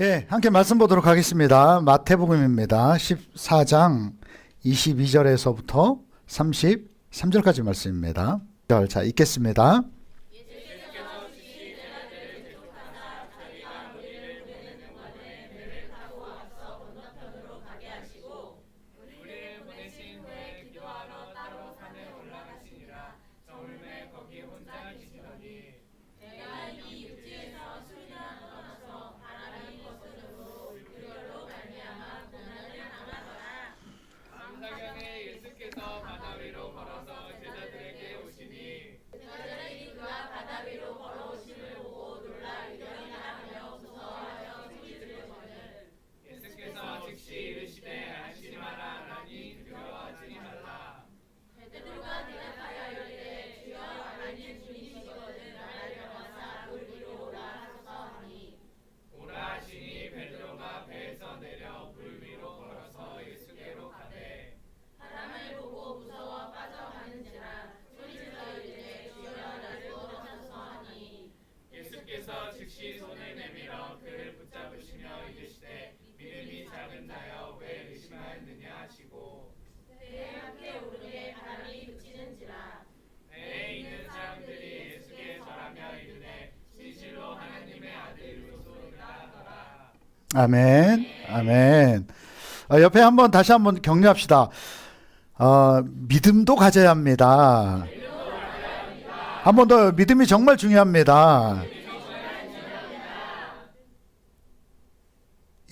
예, 함께 말씀 보도록 하겠습니다. 마태복음입니다. 14장 22절에서부터 33절까지 말씀입니다. 자, 읽겠습니다. 즉시 손을 내밀어 그를 붙잡으시며 이르시되 믿음이 작은 자여 왜 의심하였느냐 하시고 배에 함께 오르되 바람이 그치는지라. 배에 있는 사람들이 예수께 절하며 이르되 진실로 하나님의 아들이로소이다 하더라. 아멘. 아멘. 옆에 다시 한번 격려합시다. 믿음도 가져야 합니다. 한 번 더, 믿음이 정말 중요합니다.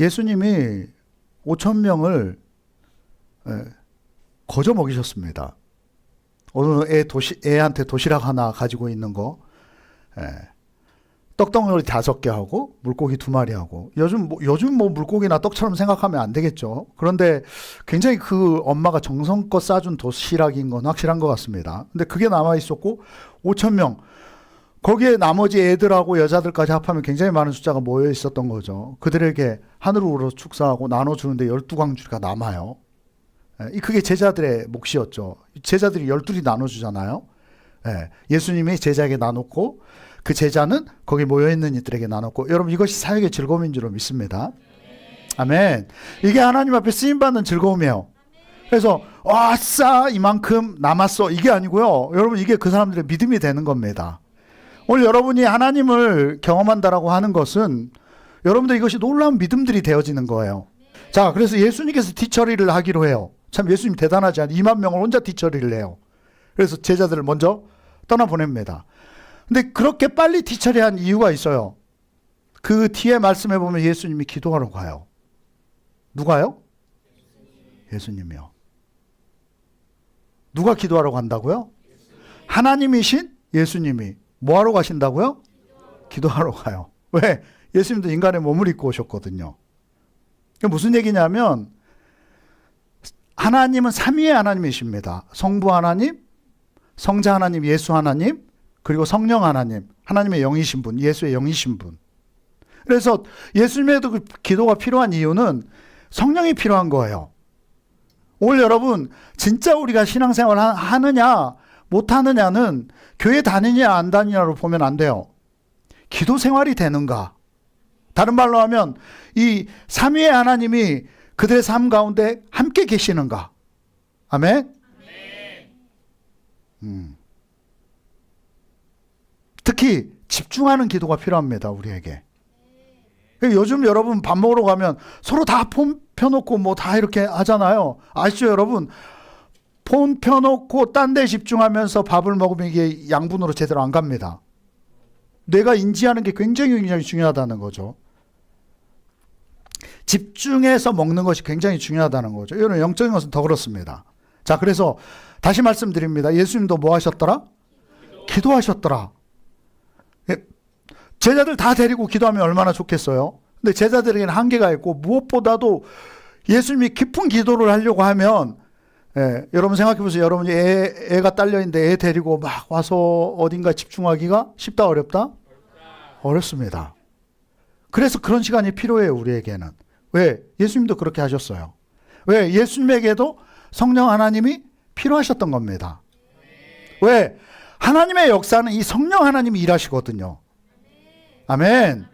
예수님이 5,000명을 거저 먹이셨습니다. 오늘 애한테 도시락 하나 가지고 있는 거, 떡덩어리 5개 하고 물고기 2마리 하고, 요즘 물고기나 떡처럼 생각하면 안 되겠죠. 그런데 굉장히 그 엄마가 정성껏 싸준 도시락인 건 확실한 것 같습니다. 근데 그게 남아 있었고 5,000명, 거기에 나머지 애들하고 여자들까지 합하면 굉장히 많은 숫자가 모여 있었던 거죠. 그들에게 하늘으로 축사하고 나눠주는데 12광주리가 남아요. 그게 제자들의 몫이었죠. 제자들이 12이 나눠주잖아요. 예수님이 제자에게 나눴고 그 제자는 거기 모여있는 이들에게 나눴고, 여러분 이것이 사역의 즐거움인 줄 믿습니다. 아멘. 이게 하나님 앞에 쓰임받는 즐거움이에요. 그래서 아싸 이만큼 남았어 이게 아니고요. 여러분 이게 그 사람들의 믿음이 되는 겁니다. 오늘 여러분이 하나님을 경험한다라고 하는 것은 여러분들 이것이 놀라운 믿음들이 되어지는 거예요. 자, 그래서 예수님께서 뒤처리를 하기로 해요. 참 예수님 대단하지 않아요? 2만 명을 혼자 뒤처리를 해요. 그래서 제자들을 먼저 떠나보냅니다. 근데 그렇게 빨리 뒤처리한 이유가 있어요. 그 뒤에 말씀해 보면 예수님이 기도하러 가요. 누가요? 예수님이요. 누가 기도하러 간다고요? 하나님이신 예수님이 뭐하러 가신다고요? 기도하러 가요. 왜? 예수님도 인간의 몸을 입고 오셨거든요. 무슨 얘기냐면 하나님은 삼위의 하나님이십니다. 성부 하나님, 성자 하나님, 예수 하나님, 그리고 성령 하나님, 하나님의 영이신 분, 예수의 영이신 분. 그래서 예수님에도 그 기도가 필요한 이유는 성령이 필요한 거예요. 오늘 여러분 진짜 우리가 신앙생활 하느냐 못하느냐는 교회 다니냐 안 다니냐로 보면 안 돼요. 기도 생활이 되는가. 다른 말로 하면 이 삼위의 하나님이 그들의 삶 가운데 함께 계시는가. 아멘. 특히 집중하는 기도가 필요합니다. 우리에게. 요즘 여러분 밥 먹으러 가면 서로 다 폰 펴놓고 뭐 다 이렇게 하잖아요. 아시죠 여러분? 폰 펴놓고 딴 데 집중하면서 밥을 먹으면 이게 양분으로 제대로 안 갑니다. 뇌가 인지하는 게 굉장히 중요하다는 거죠. 집중해서 먹는 것이 굉장히 중요하다는 거죠. 이런 영적인 것은 더 그렇습니다. 자, 그래서 다시 말씀드립니다. 예수님도 뭐 하셨더라? 기도하셨더라. 제자들 다 데리고 기도하면 얼마나 좋겠어요. 근데 제자들에게는 한계가 있고, 무엇보다도 예수님이 깊은 기도를 하려고 하면, 여러분 생각해 보세요. 여러분이 애가 딸려있는데 애 데리고 막 와서 어딘가 집중하기가 쉽다 어렵다? 어렵습니다. 그래서 그런 시간이 필요해요. 우리에게는. 왜? 예수님도 그렇게 하셨어요. 왜? 예수님에게도 성령 하나님이 필요하셨던 겁니다. 왜? 하나님의 역사는 이 성령 하나님이 일하시거든요. 아멘.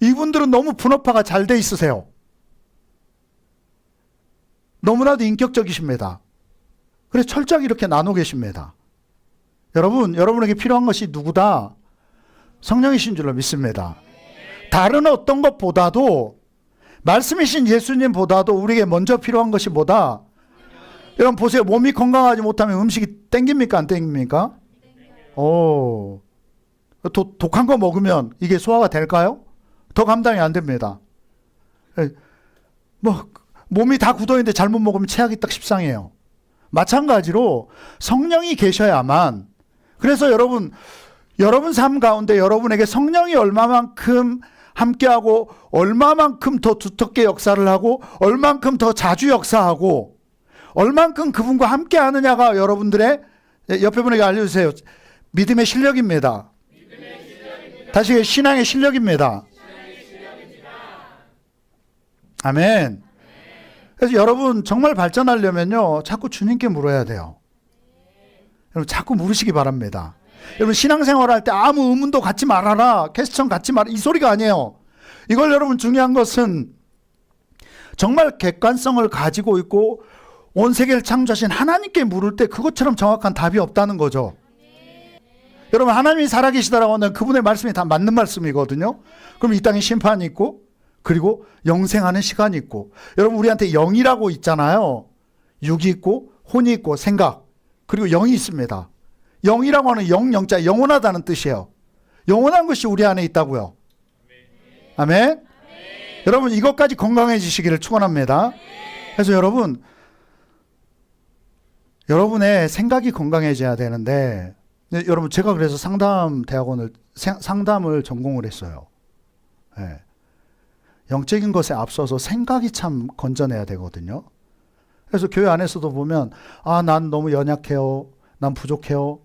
이분들은 너무 분업화가 잘 돼 있으세요. 너무나도 인격적이십니다. 그래서 철저하게 이렇게 나누고 계십니다. 여러분, 여러분에게 필요한 것이 누구다? 성령이신 줄로 믿습니다. 다른 어떤 것보다도, 말씀이신 예수님보다도 우리에게 먼저 필요한 것이 뭐다? 여러분 보세요. 몸이 건강하지 못하면 음식이 땡깁니까? 안 땡깁니까? 독한 거 먹으면 이게 소화가 될까요? 더 감당이 안 됩니다. 몸이 다 굳어있는데 잘못 먹으면 체하기 딱 십상이에요. 마찬가지로 성령이 계셔야만, 그래서 여러분 삶 가운데 여러분에게 성령이 얼마만큼 함께하고, 얼마만큼 더 두텁게 역사를 하고, 얼만큼 더 자주 역사하고, 얼만큼 그분과 함께 하느냐가 여러분들의, 옆에 분에게 알려주세요. 믿음의 실력입니다. 다시 신앙의 실력입니다. 아멘. 그래서 여러분 정말 발전하려면요, 자꾸 주님께 물어야 돼요. 여러분 자꾸 물으시기 바랍니다. 여러분 신앙생활 할 때 아무 의문도 갖지 말아라, 퀘스천 갖지 마라, 이 소리가 아니에요. 이걸 여러분 중요한 것은 정말 객관성을 가지고 있고 온 세계를 창조하신 하나님께 물을 때 그것처럼 정확한 답이 없다는 거죠. 여러분 하나님이 살아계시다라고 하면 그분의 말씀이 다 맞는 말씀이거든요. 그럼 이 땅에 심판이 있고, 그리고 영생하는 시간이 있고, 여러분 우리한테 영이라고 있잖아요. 육이 있고 혼이 있고 생각, 그리고 영이 있습니다. 영이라고 하는 영자, 영원하다는 뜻이에요. 영원한 것이 우리 안에 있다고요. 아멘. 여러분 이것까지 건강해지시기를 축원합니다. 그래서 여러분의 생각이 건강해져야 되는데, 여러분 제가 그래서 상담을 전공을 했어요. 네. 영적인 것에 앞서서 생각이 참 건져내야 되거든요. 그래서 교회 안에서도 보면, 난 너무 연약해요, 난 부족해요,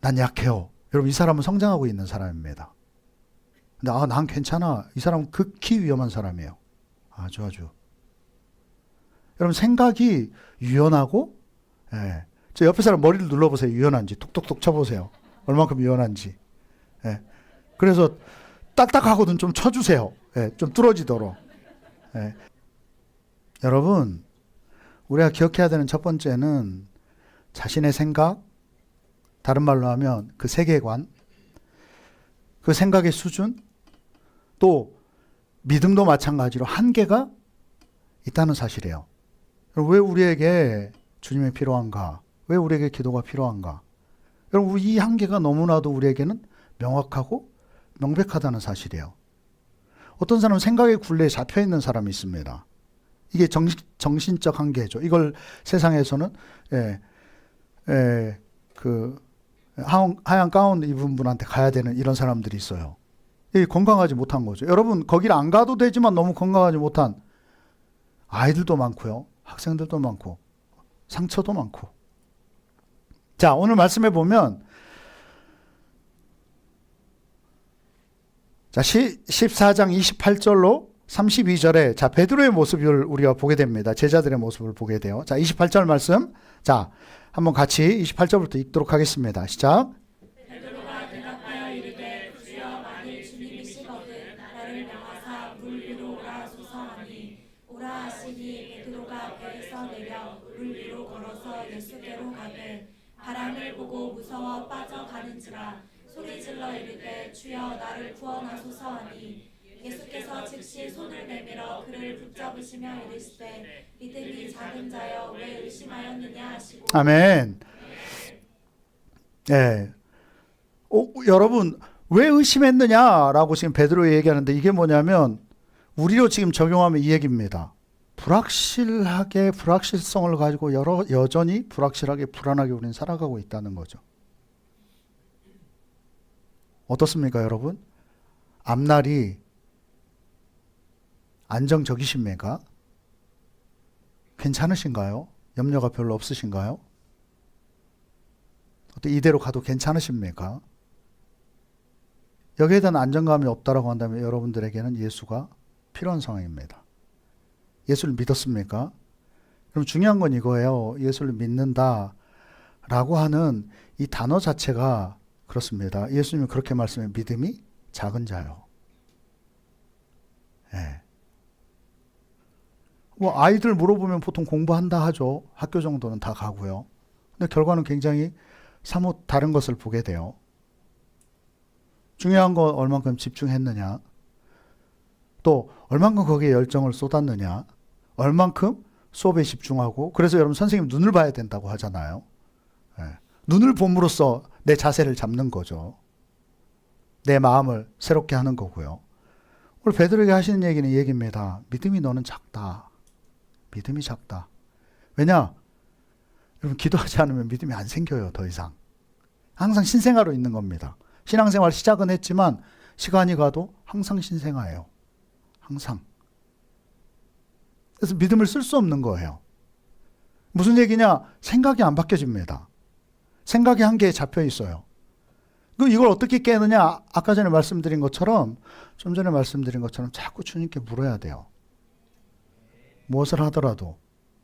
난 약해요. 여러분 이 사람은 성장하고 있는 사람입니다. 근데 난 괜찮아, 이 사람은 극히 위험한 사람이에요. 아주 여러분 생각이 유연하고, 저 옆에 사람 머리를 눌러보세요. 유연한지 톡톡톡 쳐보세요. 얼만큼 유연한지. 그래서 딱딱하거든 좀 쳐주세요. 좀 뚫어지도록. 여러분 우리가 기억해야 되는 첫 번째는 자신의 생각, 다른 말로 하면 그 세계관, 그 생각의 수준, 또 믿음도 마찬가지로 한계가 있다는 사실이에요. 왜 우리에게 주님이 필요한가? 왜 우리에게 기도가 필요한가? 여러분 이 한계가 너무나도 우리에게는 명확하고 명백하다는 사실이에요. 어떤 사람은 생각의 굴레에 잡혀있는 사람이 있습니다. 이게 정신적 한계죠. 이걸 세상에서는 하얀 가운 입은 분한테 가야 되는 이런 사람들이 있어요. 이게 건강하지 못한 거죠. 여러분 거기를 안 가도 되지만 너무 건강하지 못한 아이들도 많고요, 학생들도 많고 상처도 많고. 자, 오늘 말씀해 보면, 자 14장 28절로 32절에 자 베드로의 모습을 우리가 보게 됩니다. 제자들의 모습을 보게 돼요. 자 28절 말씀, 자 한번 같이 28절부터 읽도록 하겠습니다. 시작. 베드로가 대답하여 이르되 주여 만일 주님이시거든 나를 명하사 물 위로 오라소서 하니 오라 하시니 베드로가 배에서 내려 물 위로 걸어서 예수께로 가되 바람을 보고 무서워 빠져가는지라 소리질러 이르되 주여 나를 구원하소서 하니 예수께서 즉시 손을 내밀어 그를 붙잡으시며 이르시되 믿음이 작은 자여 왜 의심하였느냐 하시고. 아멘. 여러분 왜 의심했느냐라고 지금 베드로 얘기하는데, 이게 뭐냐면 우리로 지금 적용하면 이 얘기입니다. 불확실성을 가지고 여전히 불확실하게 불안하게 우리는 살아가고 있다는 거죠. 어떻습니까 여러분? 앞날이 안정적이십니까? 괜찮으신가요? 염려가 별로 없으신가요? 어때 이대로 가도 괜찮으십니까? 여기에 대한 안정감이 없다라고 한다면 여러분들에게는 예수가 필요한 상황입니다. 예수를 믿었습니까? 그럼 중요한 건 이거예요. 예수를 믿는다라고 하는 이 단어 자체가 그렇습니다. 예수님은 그렇게 말씀해, 믿음이 작은 자요. 예. 뭐 아이들 물어보면 보통 공부한다 하죠. 학교 정도는 다 가고요. 근데 결과는 굉장히 사뭇 다른 것을 보게 돼요. 중요한 건 얼만큼 집중했느냐, 또 얼만큼 거기에 열정을 쏟았느냐, 얼만큼 수업에 집중하고, 그래서 여러분 선생님 눈을 봐야 된다고 하잖아요. 예. 눈을 봄으로써 내 자세를 잡는 거죠. 내 마음을 새롭게 하는 거고요. 오늘 베드로에게 하시는 얘기는 이 얘기입니다. 믿음이 너는 작다. 믿음이 작다. 왜냐? 여러분 기도하지 않으면 믿음이 안 생겨요. 더 이상. 항상 신생아로 있는 겁니다. 신앙생활 시작은 했지만 시간이 가도 항상 신생아예요. 항상. 그래서 믿음을 쓸 수 없는 거예요. 무슨 얘기냐? 생각이 안 바뀌어집니다. 생각이 한계에 잡혀 있어요. 이걸 어떻게 깨느냐? 아까 전에 말씀드린 것처럼, 좀 전에 말씀드린 것처럼 자꾸 주님께 물어야 돼요. 무엇을 하더라도.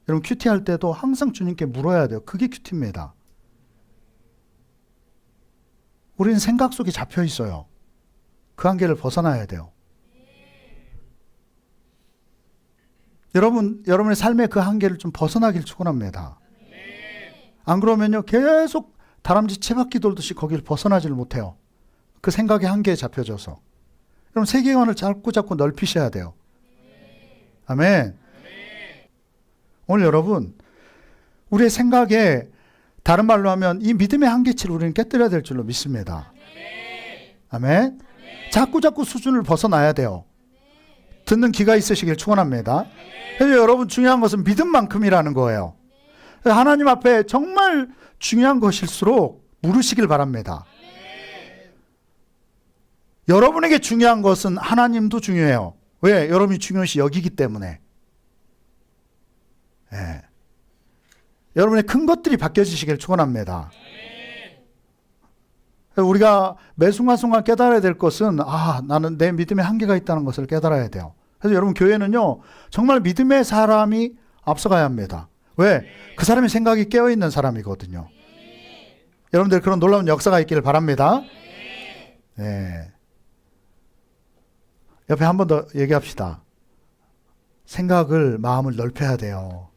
여러분 큐티 할 때도 항상 주님께 물어야 돼요. 그게 큐티입니다. 우리는 생각 속에 잡혀 있어요. 그 한계를 벗어나야 돼요. 여러분의 삶의 그 한계를 좀 벗어나길 축원합니다. 안 그러면요 계속 다람쥐 채바퀴 돌듯이 거기를 벗어나지를 못해요. 그 생각의 한계에 잡혀져서. 여러분 세계관을 자꾸 넓히셔야 돼요. 아멘. 오늘 여러분 우리의 생각에, 다른 말로 하면 이 믿음의 한계치를 우리는 깨뜨려야 될 줄로 믿습니다. 아멘. 자꾸 수준을 벗어나야 돼요. 듣는 귀가 있으시길 축원합니다. 그래서 여러분 중요한 것은 믿음만큼이라는 거예요. 하나님 앞에 정말 중요한 것일수록 물으시길 바랍니다. 여러분에게 중요한 것은 하나님도 중요해요. 왜? 여러분이 중요시 여기기 때문에. 예. 여러분의 큰 것들이 바뀌어지시길 축원합니다. 우리가 매 순간순간 깨달아야 될 것은, 나는 내 믿음에 한계가 있다는 것을 깨달아야 돼요. 그래서 여러분 교회는요 정말 믿음의 사람이 앞서가야 합니다. 왜? 그 사람의 생각이 깨어있는 사람이거든요. 여러분들 그런 놀라운 역사가 있기를 바랍니다. 네. 옆에 한 번 더 얘기합시다. 생각을, 마음을 넓혀야 돼요.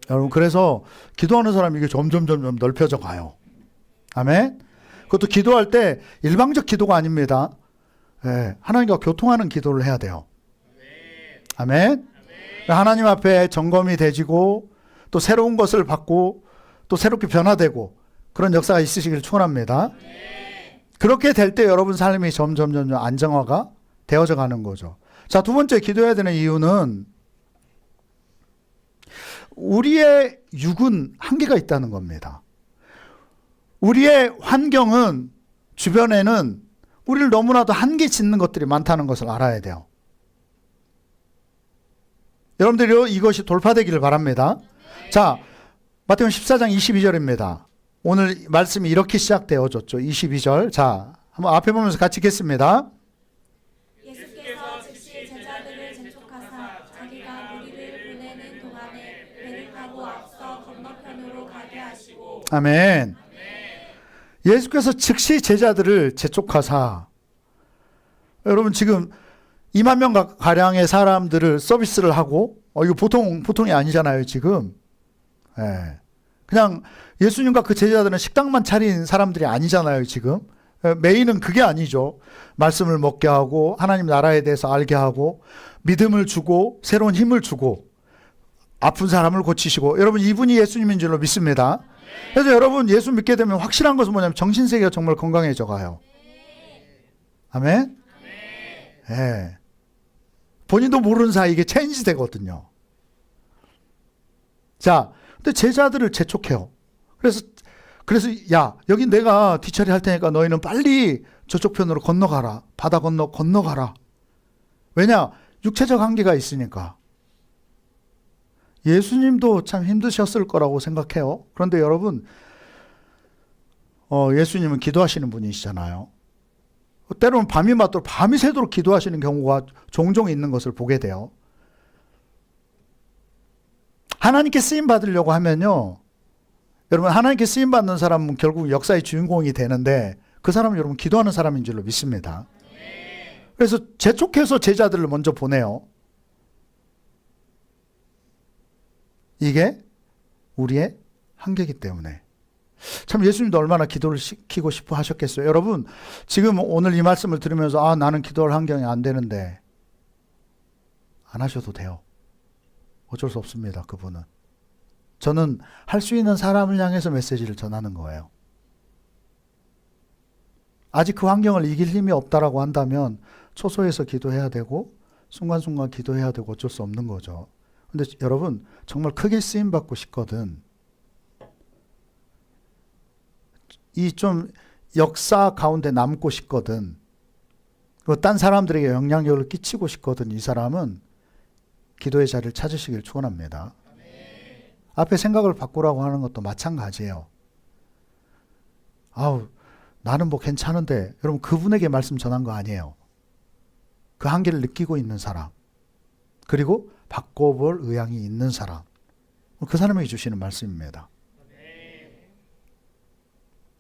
여러분 그래서 기도하는 사람이 이게 점점 넓혀져 가요. 아멘. 그것도 기도할 때 일방적 기도가 아닙니다. 예, 하나님과 교통하는 기도를 해야 돼요. 아멘. 하나님 앞에 점검이 되지고 또 새로운 것을 받고 또 새롭게 변화되고 그런 역사가 있으시길 축원합니다. 그렇게 될 때 여러분 삶이 점점 안정화가 되어져 가는 거죠. 자, 두 번째 기도해야 되는 이유는 우리의 육은 한계가 있다는 겁니다. 우리의 환경은, 주변에는 우리를 너무나도 한계 짓는 것들이 많다는 것을 알아야 돼요. 여러분들이 이것이 돌파되기를 바랍니다. 자, 마태복음 14장 22절입니다. 오늘 말씀이 이렇게 시작되어졌죠. 22절. 자, 한번 앞에 보면서 같이 읽겠습니다. 예수께서 즉시 제자들을 재촉하사 자기가 무리를 보내는 동안에 배를 타고 앞서 건너편으로 가게 하시고. 아멘. 예수께서 즉시 제자들을 재촉하사. 여러분 지금 2만 명 가량의 사람들을 서비스를 하고, 이거 보통이 아니잖아요 지금. 예. 그냥 예수님과 그 제자들은 식당만 차린 사람들이 아니잖아요 지금. 메인은 그게 아니죠. 말씀을 먹게 하고 하나님 나라에 대해서 알게 하고 믿음을 주고 새로운 힘을 주고 아픈 사람을 고치시고. 여러분 이분이 예수님인 줄로 믿습니다. 그래서 여러분 예수 믿게 되면 확실한 것은 뭐냐면 정신세계가 정말 건강해져 가요. 아멘. 예. 본인도 모르는 사이에 이게 체인지 되거든요. 자, 근데 제자들을 재촉해요. 그래서 야, 여기 내가 뒷처리 할 테니까 너희는 빨리 저쪽 편으로 건너가라. 바다 건너가라. 왜냐? 육체적 한계가 있으니까. 예수님도 참 힘드셨을 거라고 생각해요. 그런데 여러분, 예수님은 기도하시는 분이시잖아요. 때로는 밤이 맞도록 밤이 새도록 기도하시는 경우가 종종 있는 것을 보게 돼요. 하나님께 쓰임 받으려고 하면요, 여러분, 하나님께 쓰임받는 사람은 결국 역사의 주인공이 되는데 그 사람은 여러분 기도하는 사람인 줄로 믿습니다. 그래서 재촉해서 제자들을 먼저 보내요. 이게 우리의 한계이기 때문에. 참 예수님도 얼마나 기도를 시키고 싶어 하셨겠어요. 여러분, 지금 오늘 이 말씀을 들으면서 나는 기도할 환경이 안 되는데, 안 하셔도 돼요. 어쩔 수 없습니다. 그분은. 저는 할 수 있는 사람을 향해서 메시지를 전하는 거예요. 아직 그 환경을 이길 힘이 없다라고 한다면 초소에서 기도해야 되고 순간순간 기도해야 되고 어쩔 수 없는 거죠. 근데 여러분, 정말 크게 쓰임받고 싶거든, 이 좀 역사 가운데 남고 싶거든, 딴 사람들에게 영향력을 끼치고 싶거든, 이 사람은 기도의 자리를 찾으시길 축원합니다. 앞에 생각을 바꾸라고 하는 것도 마찬가지예요. 나는 뭐 괜찮은데, 여러분 그분에게 말씀 전한 거 아니에요. 그 한계를 느끼고 있는 사람, 그리고 바꿔볼 의향이 있는 사람, 그 사람에게 주시는 말씀입니다.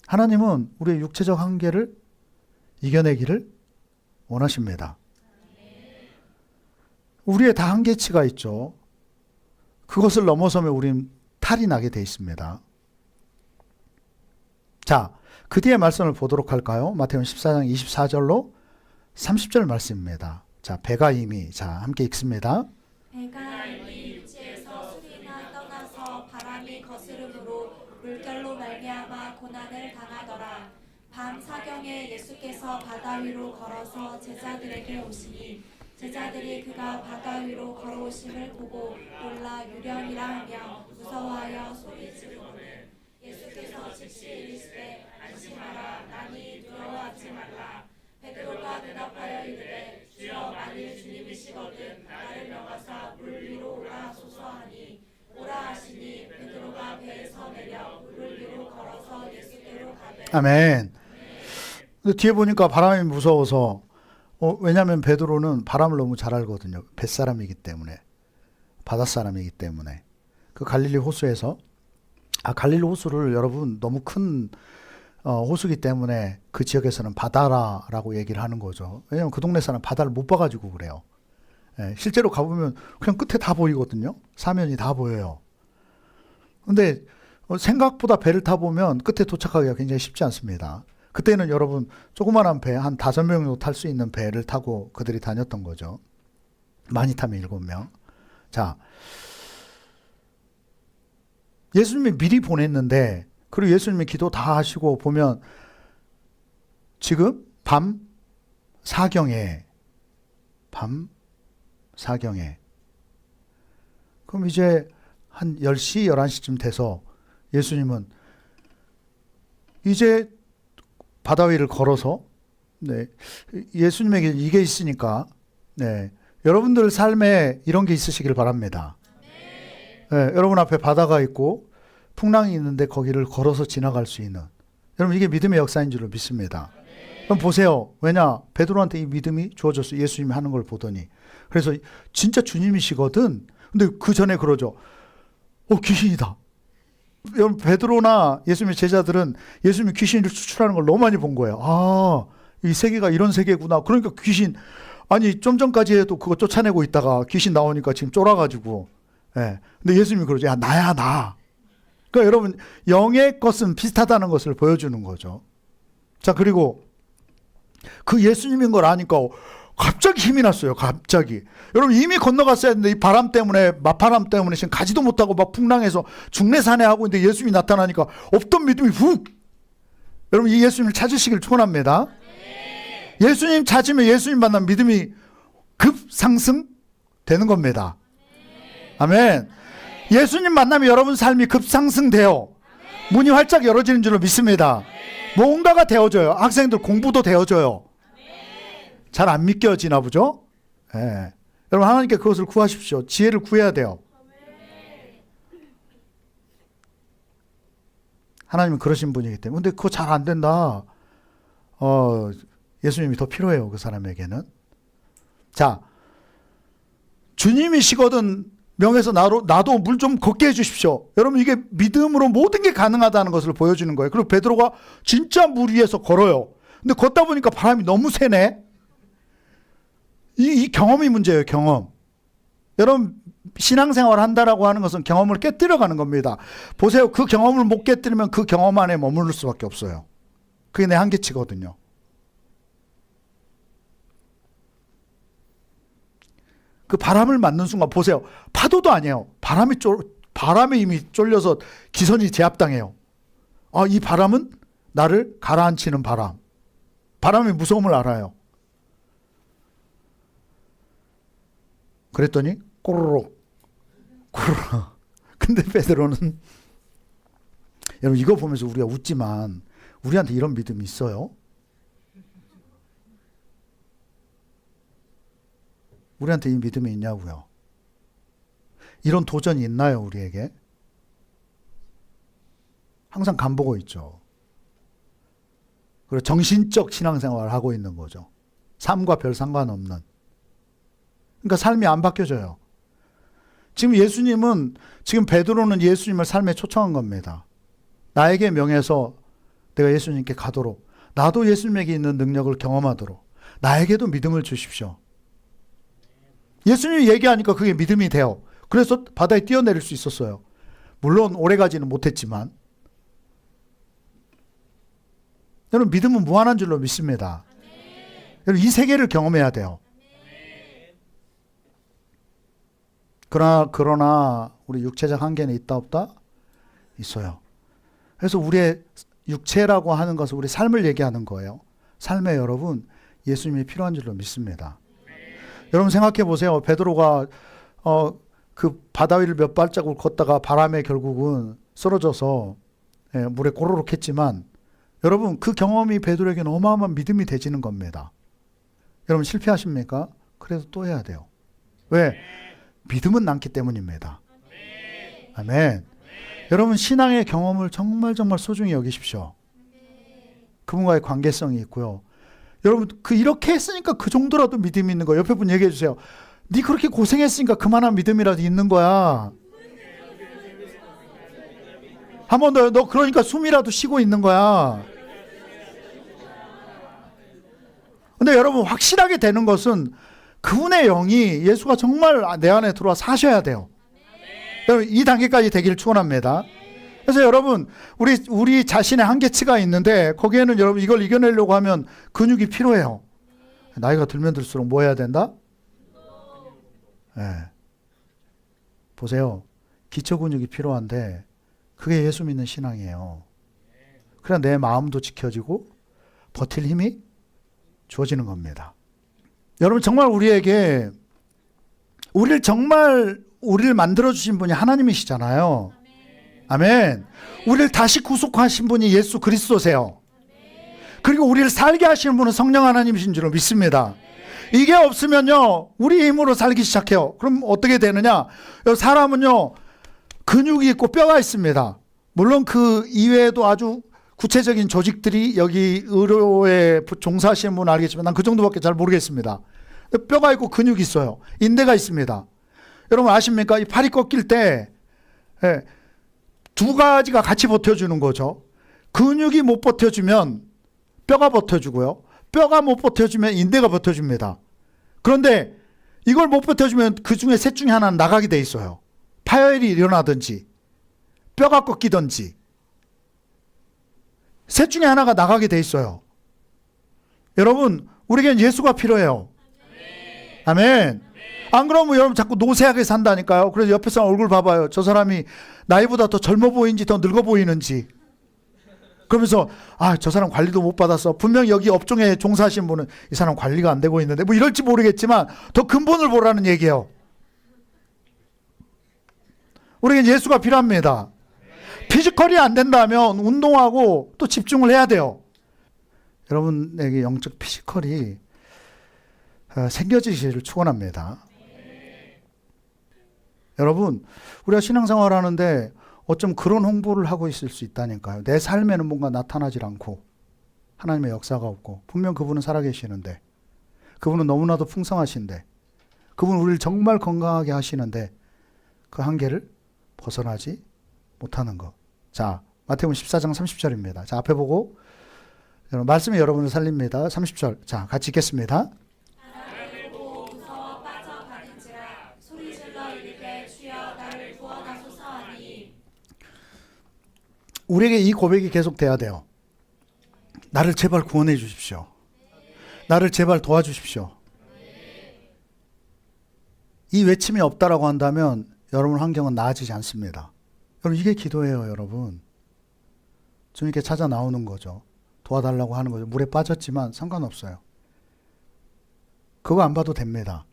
하나님은 우리의 육체적 한계를 이겨내기를 원하십니다. 우리의 다 한계치가 있죠. 그것을 넘어서면 우리는 탈이 나게 돼 있습니다. 자, 그 뒤에 말씀을 보도록 할까요? 마태복음 14장 24절로 30절 말씀입니다. 자, 배가 이미, 자, 함께 읽습니다. 배가 이미 육지에서 수리나 떠나서 바람이 거스름으로 물결로 말미암아 고난을 당하더라. 밤 사경에 예수께서 바다 위로 걸어서 제자들에게 오시니 제자들이 그가 바다 위로 걸어오심을 보고 놀라 유령이라 하며 무서워하여 소리 지르거늘 예수께서 즉시 이르시되 안심하라, 나니 두려워하지 말라. 베드로가 대답하여 이르되 주여, 만일 주님이시거든 나를 명하사 물 위로 오라소서 하니 오라 하시니 베드로가 배에서 내려 물 위로 걸어서 예수께로 가되. 아멘. 근데 뒤에 보니까 바람이 무서워서, 왜냐하면 베드로는 바람을 너무 잘 알거든요. 뱃사람이기 때문에, 바닷사람이기 때문에. 그 갈릴리 호수에서, 갈릴리 호수를 여러분 너무 큰 호수기 때문에 그 지역에서는 바다라고 얘기를 하는 거죠. 왜냐하면 그 동네 사람 바다를 못 봐가지고 그래요. 실제로 가보면 그냥 끝에 다 보이거든요. 사면이 다 보여요. 근데 생각보다 배를 타보면 끝에 도착하기가 굉장히 쉽지 않습니다. 그때는 여러분 조그만한 배, 한 5명 정도 탈 수 있는 배를 타고 그들이 다녔던 거죠. 많이 타면 7명. 자, 예수님이 미리 보냈는데, 그리고 예수님이 기도 다 하시고 보면 지금 밤 사경에 그럼 이제 한 10시, 11시쯤 돼서 예수님은 이제 바다 위를 걸어서, 예수님에게 이게 있으니까, 여러분들 삶에 이런 게 있으시길 바랍니다. 여러분 앞에 바다가 있고 풍랑이 있는데 거기를 걸어서 지나갈 수 있는, 여러분 이게 믿음의 역사인 줄로 믿습니다. 그럼 보세요. 왜냐? 베드로한테 이 믿음이 주어졌어요. 예수님이 하는 걸 보더니. 그래서 진짜 주님이시거든. 근데 그 전에 그러죠. 귀신이다. 여러분 베드로나 예수님의 제자들은 예수님이 귀신을 추출하는 걸 너무 많이 본 거예요. 이 세계가 이런 세계구나. 그러니까 귀신, 아니 좀 전까지 해도 그거 쫓아내고 있다가 귀신 나오니까 지금 쫄아가지고. 근데 예수님이 그러죠. 야, 나야, 나. 그러니까 여러분 영의 것은 비슷하다는 것을 보여주는 거죠. 자, 그리고 그 예수님인 걸 아니까 갑자기 힘이 났어요. 갑자기. 여러분 이미 건너갔어야 했는데 이 바람 때문에, 맞바람 때문에 지금 가지도 못하고 막 풍랑에서 중내산에 하고 있는데 예수님이 나타나니까 없던 믿음이 훅. 여러분 이 예수님을 찾으시길 축원합니다. 예수님 찾으면, 예수님 만나면 믿음이 급상승 되는 겁니다. 아멘. 예수님 만나면 여러분 삶이 급상승돼요. 문이 활짝 열어지는 줄로 믿습니다. 뭔가가 되어져요. 학생들 공부도 되어져요. 잘 안 믿겨지나 보죠? 여러분 하나님께 그것을 구하십시오. 지혜를 구해야 돼요. 하나님은 그러신 분이기 때문에. 근데 그거 잘 안 된다. 예수님이 더 필요해요. 그 사람에게는. 자, 주님이시거든 명에서 나도 물 좀 걷게 해주십시오. 여러분, 이게 믿음으로 모든 게 가능하다는 것을 보여주는 거예요. 그리고 베드로가 진짜 물 위에서 걸어요. 근데 걷다 보니까 바람이 너무 세네. 이 경험이 문제예요. 경험. 여러분, 신앙생활 한다라고 하는 것은 경험을 깨뜨려가는 겁니다. 보세요. 그 경험을 못 깨뜨리면 그 경험 안에 머무를 수밖에 없어요. 그게 내 한계치거든요. 그 바람을 맞는 순간 보세요. 파도도 아니에요. 바람에 이미 쫄려서 기선이 제압당해요. 이 바람은 나를 가라앉히는 바람. 바람의 무서움을 알아요. 그랬더니 꼬르륵. 근데 베드로는, 여러분, 이거 보면서 우리가 웃지만 우리한테 이런 믿음이 있어요? 우리한테 이 믿음이 있냐고요? 이런 도전이 있나요, 우리에게? 항상 간보고 있죠. 그리고 정신적 신앙생활을 하고 있는 거죠. 삶과 별 상관없는. 그러니까 삶이 안 바뀌어져요. 지금 베드로는 예수님을 삶에 초청한 겁니다. 나에게 명해서 내가 예수님께 가도록, 나도 예수님에게 있는 능력을 경험하도록 나에게도 믿음을 주십시오. 예수님이 얘기하니까 그게 믿음이 돼요. 그래서 바다에 뛰어내릴 수 있었어요. 물론 오래가지는 못했지만. 여러분, 믿음은 무한한 줄로 믿습니다. 여러분, 이 세계를 경험해야 돼요. 그러나 우리 육체적 한계는 있다 없다? 있어요. 그래서 우리의 육체라고 하는 것은 우리 삶을 얘기하는 거예요. 삶에 여러분, 예수님이 필요한 줄로 믿습니다. 여러분, 생각해 보세요. 베드로가 그 바다 위를 몇 발자국을 걷다가 바람에 결국은 쓰러져서 물에 꼬르륵 했지만, 여러분, 그 경험이 베드로에게는 어마어마한 믿음이 되지는 겁니다. 여러분, 실패하십니까? 그래도 또 해야 돼요. 왜? 믿음은 남기 때문입니다. 아멘. 여러분, 신앙의 경험을 정말 소중히 여기십시오. 그분과의 관계성이 있고요. 여러분, 이렇게 했으니까 그 정도라도 믿음이 있는 거예요. 옆에 분 얘기해 주세요. 네 그렇게 고생했으니까 그만한 믿음이라도 있는 거야. 한 번 더, 너 그러니까 숨이라도 쉬고 있는 거야. 근데 여러분, 확실하게 되는 것은 그분의 영이, 예수가 정말 내 안에 들어와 사셔야 돼요. 여러분, 이 단계까지 되기를 축원합니다. 그래서 여러분, 우리 자신의 한계치가 있는데 거기에는 여러분 이걸 이겨내려고 하면 근육이 필요해요. 나이가 들면 들수록 뭐 해야 된다? 보세요. 기초 근육이 필요한데 그게 예수 믿는 신앙이에요. 그래야 내 마음도 지켜지고 버틸 힘이 주어지는 겁니다. 여러분, 정말 우리를 만들어주신 분이 하나님이시잖아요. 아멘. 우리를 다시 구속하신 분이 예수 그리스도세요. 그리고 우리를 살게 하시는 분은 성령 하나님이신 줄로 믿습니다. 이게 없으면요, 우리 힘으로 살기 시작해요. 그럼 어떻게 되느냐? 사람은요, 근육이 있고 뼈가 있습니다. 물론 그 이외에도 아주 구체적인 조직들이, 여기 의료에 종사하시는 분은 알겠지만 난 그 정도밖에 잘 모르겠습니다. 뼈가 있고 근육이 있어요. 인대가 있습니다. 여러분 아십니까? 이 팔이 꺾일 때 두 가지가 같이 버텨주는 거죠. 근육이 못 버텨주면 뼈가 버텨주고요. 뼈가 못 버텨주면 인대가 버텨줍니다. 그런데 이걸 못 버텨주면 그 중에 셋 중에 하나는 나가게 돼 있어요. 파열이 일어나든지 뼈가 꺾이든지 셋 중에 하나가 나가게 돼 있어요. 여러분, 우리에겐 예수가 필요해요. 아멘. 안 그러면 여러분 자꾸 노쇠하게 산다니까요. 그래서 옆에 사람 얼굴 봐봐요. 저 사람이 나이보다 더 젊어 보이는지 더 늙어 보이는지. 그러면서 저 사람 관리도 못 받았어. 분명히 여기 업종에 종사하신 분은 이 사람 관리가 안 되고 있는데 뭐 이럴지 모르겠지만 더 근본을 보라는 얘기예요. 우리에겐 예수가 필요합니다. 피지컬이 안 된다면 운동하고 또 집중을 해야 돼요. 여러분에게 영적 피지컬이 생겨지기를 축원합니다. 여러분, 우리가 신앙생활 하는데 어쩜 그런 홍보를 하고 있을 수 있다니까요. 내 삶에는 뭔가 나타나질 않고 하나님의 역사가 없고 분명 그분은 살아계시는데, 그분은 너무나도 풍성하신데, 그분은 우리를 정말 건강하게 하시는데 그 한계를 벗어나지 못하는 것. 자, 마태복음 14장 30절입니다. 자, 앞에 보고 말씀이 여러분을 살립니다. 30절. 자, 같이 읽겠습니다. 나를 보고 무서워 빠져가는지라 소리질러 이르되 주여 나를 구원하소서 하니. 우리에게 이 고백이 계속돼야 돼요. 나를 제발 구원해 주십시오. 나를 제발 도와주십시오. 이 외침이 없다라고 한다면 여러분 환경은 나아지지 않습니다. 여러분 이게 기도예요, 여러분. 주님께 찾아 나오는 거죠. 도와달라고 하는 거죠. 물에 빠졌지만 상관없어요. 그거 안 봐도 됩니다.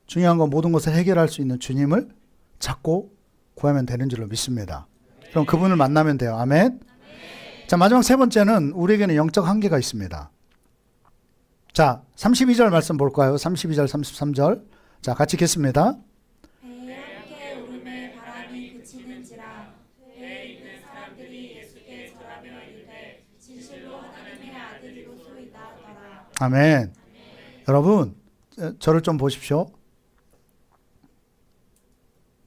중요한 건 모든 것을 해결할 수 있는 주님을 찾고 구하면 되는 줄로 믿습니다. 그럼 그분을 만나면 돼요. 아멘. 자, 마지막 세 번째는 우리에게는 영적 한계가 있습니다. 자, 32절 말씀 볼까요? 32절, 33절. 자, 같이 읽겠습니다. 배에 함께 오름에 바람이 그치는지라 배에 있는 사람들이 예수께 절하며 이르되 진실로 하나님의 아들이로소이다 하더라. 아멘. 여러분, 저를 좀 보십시오.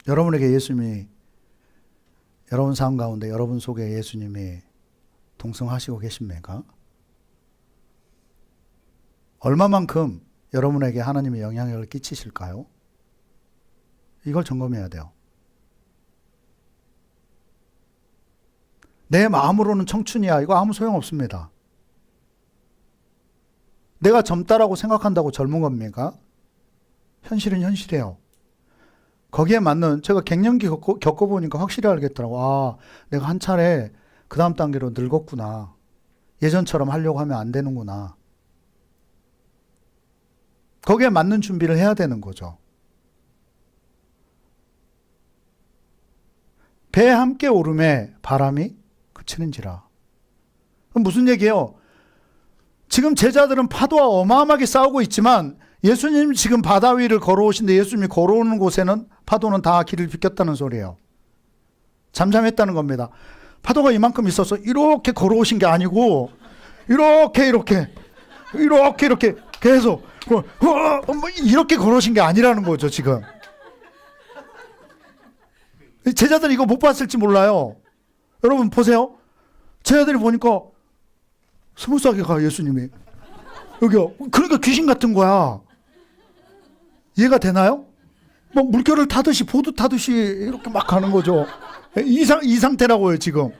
여러분에게 예수님이, 여러분 삶 가운데 여러분 속에 예수님이 동성하시고 계십니까? 얼마만큼 여러분에게 하나님의 영향력을 끼치실까요? 이걸 점검해야 돼요. 내 마음으로는 청춘이야. 이거 아무 소용없습니다. 내가 젊다라고 생각한다고 젊은 겁니까? 현실은 현실이에요. 거기에 맞는, 제가 갱년기 겪어보니까 확실히 알겠더라고. 아, 내가 한 차례 그 다음 단계로 늙었구나. 예전처럼 하려고 하면 안 되는구나. 거기에 맞는 준비를 해야 되는 거죠. 배에 함께 오름에 바람이 그치는지라. 그럼 무슨 얘기예요? 지금 제자들은 파도와 어마어마하게 싸우고 있지만 예수님 지금 바다 위를 걸어오신데 예수님이 걸어오는 곳에는 파도는 다 길을 비켰다는 소리예요. 잠잠했다는 겁니다. 파도가 이만큼 있어서 이렇게 걸어오신 게 아니고 이렇게 계속 이렇게 걸어오신 게 아니라는 거죠, 지금. 제자들이 이거 못 봤을지 몰라요. 여러분 보세요. 제자들이 보니까 스무스하게 가, 예수님이. 여기요. 그러니까 귀신 같은 거야. 이해가 되나요? 뭐 물결을 타듯이 보드 타듯이 이렇게 막 가는 거죠. 이 상태라고요, 지금.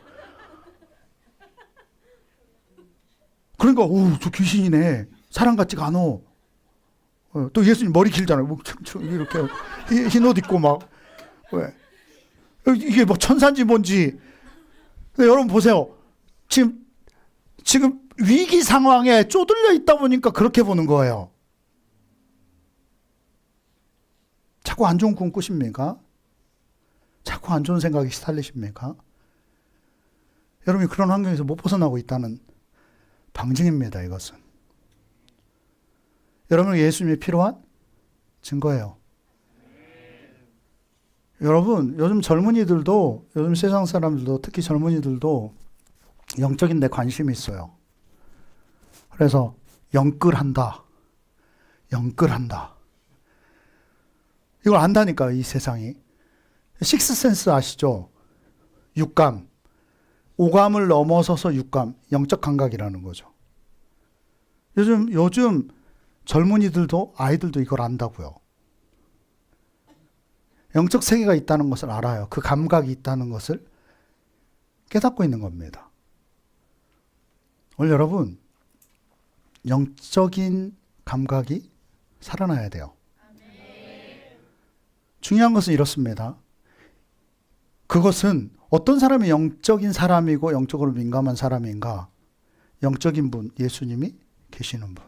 그러니까 저 귀신이네. 사람 같지가 않아. 또 예수님 머리 길잖아요. 뭐 이렇게 흰 옷 입고 막. 왜? 이게 뭐 천사인지 뭔지. 근데 여러분 보세요. 지금 위기 상황에 쪼들려 있다 보니까 그렇게 보는 거예요. 자꾸 안 좋은 꿈 꾸십니까? 자꾸 안 좋은 생각이 시달리십니까? 여러분이 그런 환경에서 못 벗어나고 있다는 방증입니다, 이것은. 여러분 예수님이 필요한 증거예요. 여러분, 요즘 젊은이들도, 요즘 세상 사람들도, 특히 젊은이들도 영적인 데 관심이 있어요. 그래서 영끌한다. 이걸 안다니까요, 이 세상이. 식스센스 아시죠? 육감. 오감을 넘어서서 육감, 영적 감각이라는 거죠. 요즘 젊은이들도 아이들도 이걸 안다고요. 영적 세계가 있다는 것을 알아요. 그 감각이 있다는 것을 깨닫고 있는 겁니다. 오늘 여러분, 영적인 감각이 살아나야 돼요. 중요한 것은 이렇습니다. 그것은 어떤 사람이 영적인 사람이고 영적으로 민감한 사람인가? 영적인 분, 예수님이 계시는 분.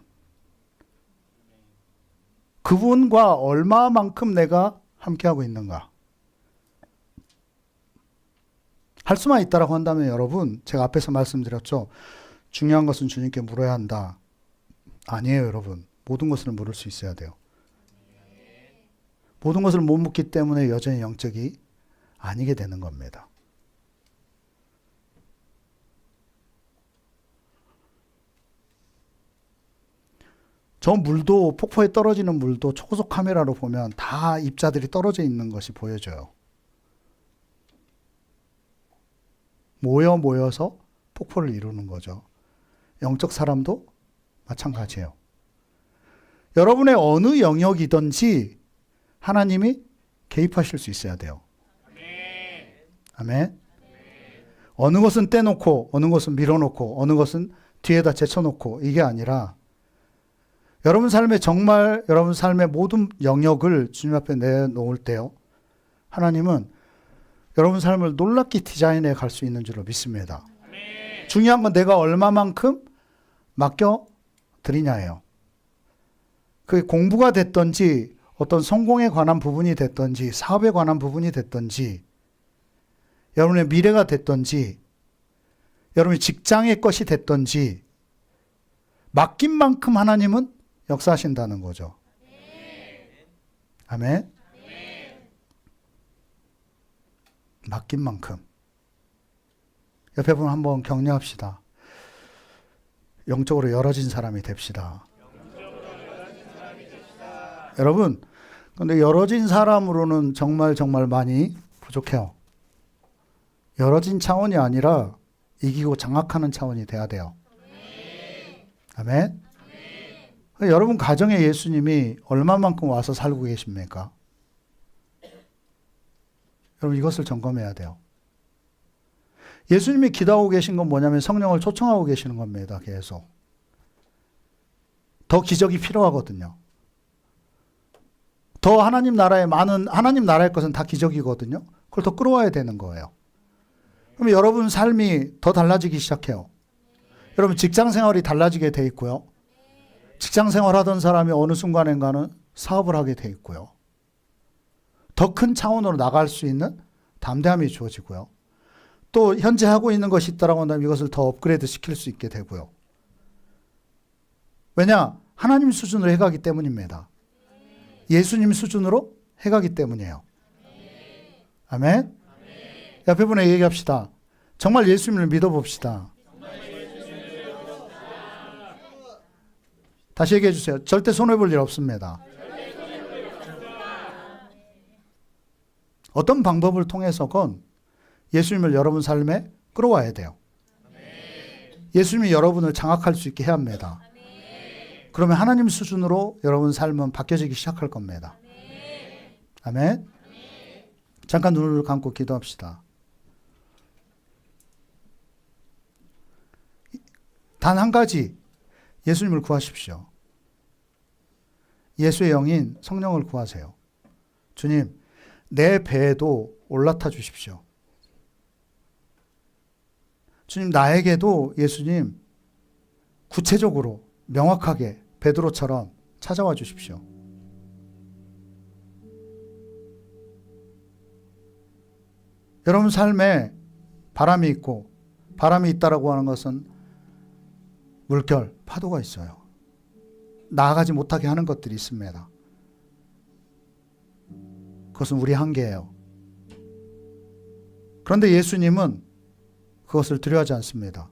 그분과 얼마만큼 내가 함께하고 있는가? 할 수만 있다라고 한다면 여러분, 제가 앞에서 말씀드렸죠. 중요한 것은 주님께 물어야 한다. 아니에요, 여러분. 모든 것을 물을 수 있어야 돼요. 모든 것을 못 묻기 때문에 여전히 영적이 아니게 되는 겁니다. 저 물도, 폭포에 떨어지는 물도 초고속 카메라로 보면 다 입자들이 떨어져 있는 것이 보여져요. 모여서 폭포를 이루는 거죠. 영적 사람도 마찬가지예요. 여러분의 어느 영역이든지 하나님이 개입하실 수 있어야 돼요. 아멘. 어느 것은 떼놓고, 어느 것은 밀어놓고, 어느 것은 뒤에다 제쳐놓고, 이게 아니라 여러분 삶에 정말 여러분 삶의 모든 영역을 주님 앞에 내놓을 때요, 하나님은 여러분 삶을 놀랍게 디자인해 갈 수 있는 줄로 믿습니다. 중요한 건 내가 얼마만큼 맡겨 드리냐예요. 그게 공부가 됐든지 어떤 성공에 관한 부분이 됐든지 사업에 관한 부분이 됐든지 여러분의 미래가 됐든지 여러분의 직장의 것이 됐든지 맡긴 만큼 하나님은 역사하신다는 거죠. 아멘. 맡긴 만큼. 옆에 분 한번 격려합시다. 영적으로 열어진 사람이 됩시다. 여러분, 근데 열어진 사람으로는 정말 많이 부족해요. 열어진 차원이 아니라 이기고 장악하는 차원이 돼야 돼요. 아멘. 여러분 가정에 예수님이 얼마만큼 와서 살고 계십니까? 여러분 이것을 점검해야 돼요. 예수님이 기도하고 계신 건 뭐냐면 성령을 초청하고 계시는 겁니다. 계속. 더 기적이 필요하거든요. 더 하나님 나라의 것은 다 기적이거든요. 그걸 더 끌어와야 되는 거예요. 그럼 여러분 삶이 더 달라지기 시작해요. 여러분 직장 생활이 달라지게 돼 있고요. 직장 생활하던 사람이 어느 순간인가는 사업을 하게 돼 있고요. 더 큰 차원으로 나갈 수 있는 담대함이 주어지고요. 또 현재 하고 있는 것이 있다라고 한다면 이것을 더 업그레이드 시킬 수 있게 되고요. 왜냐? 하나님 수준으로 해가기 때문입니다. 예수님 수준으로 해가기 때문이에요. 아멘? 옆에 분에게 얘기합시다. 정말 예수님을 믿어봅시다. 다시 얘기해 주세요. 절대 손해볼 일 없습니다. 어떤 방법을 통해서건 예수님을 여러분 삶에 끌어와야 돼요. 예수님이 여러분을 장악할 수 있게 해야 합니다. 그러면 하나님 수준으로 여러분 삶은 바뀌어지기 시작할 겁니다. 아멘. 잠깐 눈을 감고 기도합시다. 단 한 가지, 예수님을 구하십시오. 예수의 영인 성령을 구하세요. 주님, 내 배에도 올라타 주십시오. 주님, 나에게도 예수님 구체적으로 명확하게 베드로처럼 찾아와 주십시오. 여러분 삶에 바람이 있고, 바람이 있다라고 하는 것은 물결, 파도가 있어요. 나아가지 못하게 하는 것들이 있습니다. 그것은 우리 한계예요. 그런데 예수님은 그것을 두려워하지 않습니다.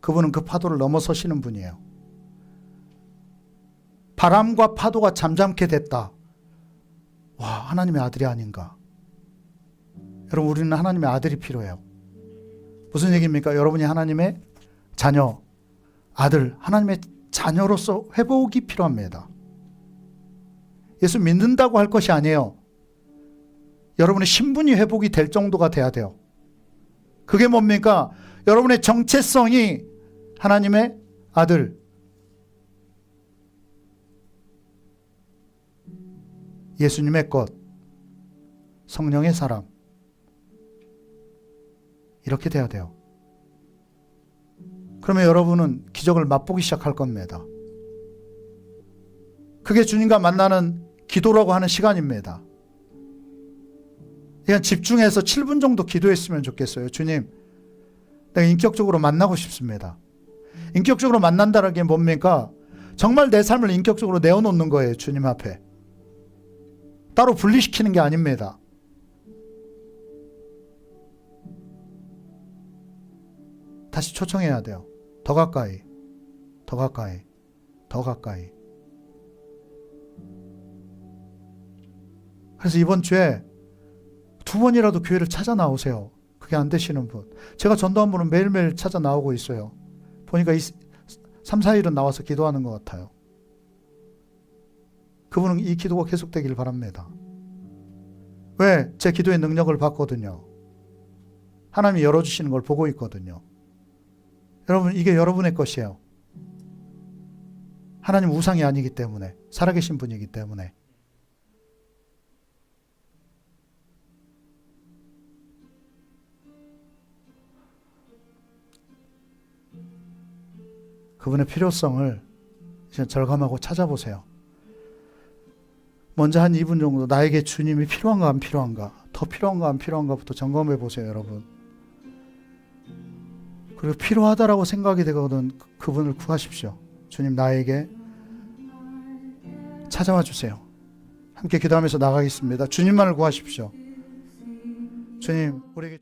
그분은 그 파도를 넘어서시는 분이에요. 바람과 파도가 잠잠케 됐다. 와, 하나님의 아들이 아닌가. 여러분, 우리는 하나님의 아들이 필요해요. 무슨 얘기입니까? 여러분이 하나님의 자녀, 아들, 하나님의 자녀로서 회복이 필요합니다. 예수 믿는다고 할 것이 아니에요. 여러분의 신분이 회복이 될 정도가 돼야 돼요. 그게 뭡니까? 여러분의 정체성이 하나님의 아들, 예수님의 것, 성령의 사람, 이렇게 돼야 돼요. 그러면 여러분은 기적을 맛보기 시작할 겁니다. 그게 주님과 만나는 기도라고 하는 시간입니다. 그냥 집중해서 7분 정도 기도했으면 좋겠어요. 주님, 내가 인격적으로 만나고 싶습니다. 인격적으로 만난다는 게 뭡니까? 정말 내 삶을 인격적으로 내어놓는 거예요. 주님 앞에. 따로 분리시키는 게 아닙니다. 다시 초청해야 돼요. 더 가까이, 더 가까이, 더 가까이. 그래서 이번 주에 2번이라도 교회를 찾아 나오세요. 그게 안 되시는 분. 제가 전도한 분은 매일매일 찾아 나오고 있어요. 보니까 3, 4일은 나와서 기도하는 것 같아요. 그분은 이 기도가 계속되길 바랍니다. 왜? 제 기도의 능력을 받거든요. 하나님이 열어주시는 걸 보고 있거든요. 여러분, 이게 여러분의 것이에요. 하나님 우상이 아니기 때문에, 살아계신 분이기 때문에. 그분의 필요성을 이제 절감하고 찾아보세요. 먼저 한 2분 정도 나에게 주님이 필요한가 안 필요한가, 더 필요한가 안 필요한가부터 점검해 보세요, 여러분. 그리고 필요하다라고 생각이 되거든 그분을 구하십시오. 주님, 나에게 찾아와 주세요. 함께 기도하면서 나가겠습니다. 주님만을 구하십시오. 주님, 우리에게